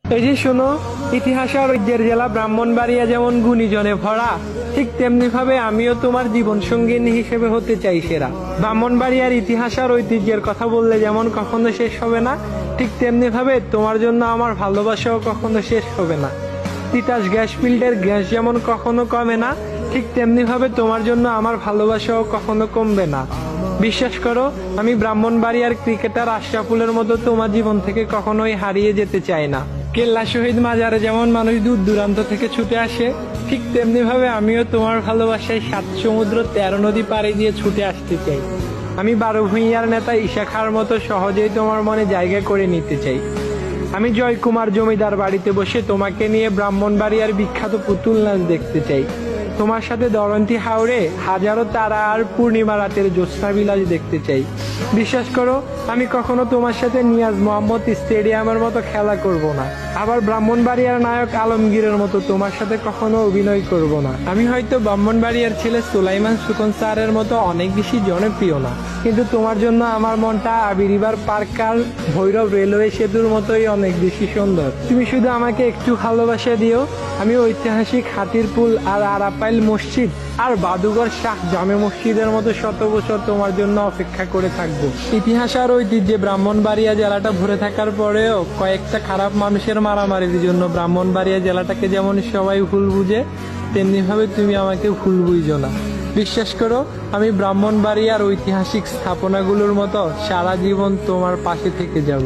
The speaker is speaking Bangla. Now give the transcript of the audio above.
এই যে শোনো, ইতিহাস আর ঐতিহ্যের জেলা ব্রাহ্মণবাড়িয়া যেমন গুণীজনে ভরা, ঠিক তেমনি ভাবে আমিও তোমার জীবন সঙ্গিনী হিসেবে হতে চাই সেরা। ব্রাহ্মণবাড়িয়ার ইতিহাস আর ঐতিহ্যের কথা বললে যেমন কখনো শেষ হবে না, ঠিক তেমনি ভাবে তোমার জন্য আমার ভালোবাসাও কখনো শেষ হবে না। তিতাস গ্যাস ফিল্ডের গ্যাস যেমন কখনো কমে না, ঠিক তেমনি ভাবে তোমার জন্য আমার ভালোবাসাও কখনো কমবে না। বিশ্বাস করো, আমি ব্রাহ্মণবাড়িয়ার ক্রিকেটার আশরাফুলের মতো তোমার জীবন থেকে কখনোই হারিয়ে যেতে চাই না। কেল্লা শহীদ মাজারে যেমন মানুষ দূর দূরান্ত থেকে ছুটে আসে, ঠিক তেমনি ভাবে আমিও তোমার ভালোবাসায় 7 সমুদ্র 13 নদী পাড়ি দিয়ে ছুটে আসতে চাই। আমি 12 ভূঁইয়ার নেতা ঈশা খাঁর মতো সহজেই তোমার মনে জায়গা করে নিতে চাই। আমি জয়কুমার জমিদার বাড়িতে বসে তোমাকে নিয়ে ব্রাহ্মণবাড়িয়ার বিখ্যাত পুতুল নাচ দেখতে চাই। তোমার সাথে দরন্তি হাওড়ে হাজারো তারা আর পূর্ণিমা রাতের জ্যোৎস্না বিলাস দেখতে চাই। বিশ্বাস করো, আমি কখনো তোমার সাথে নিয়াজ মোহাম্মদ স্টেডিয়ামের মতো খেলা করব না, আবার ব্রাহ্মণবাড়িয়ার নায়ক আলমগীরের মতো তোমার সাথে কখনো অভিনয় করব না। আমি হয়তো ব্রাহ্মণবাড়িয়ার ছেলে সুলাইমান সুকন স্যারের মতো অনেক বেশি জনপ্রিয় না, কিন্তু তোমার জন্য আমার মনটা আবিরিবার পার্ক আর ভৈরব রেলওয়ে সেতুর মতোই অনেক বেশি সুন্দর। তুমি শুধু আমাকে একটু ভালোবাসা দিও, আমি ঐতিহাসিক হাতির পুল আর আরাপাইল মসজিদ আর বাদুগর শাহ জামে মসজিদের মতো শত বছর তোমার জন্য অপেক্ষা করে থাকবো। ইতিহাস আর ঐতিহ্যে ব্রাহ্মণবাড়িয়া জেলাটা ভরে থাকার পরেও কয়েকটা খারাপ মানুষের মারামারির জন্য ব্রাহ্মণবাড়িয়া জেলাটাকে যেমন সবাই ভুল বুঝে, তেমনি ভাবে তুমি আমাকে ভুল বুঝো না। বিশ্বাস করো, আমি ব্রাহ্মণবাড়িয়ার ঐতিহাসিক স্থাপনাগুলোর মতো সারা জীবন তোমার পাশে থেকে যাব।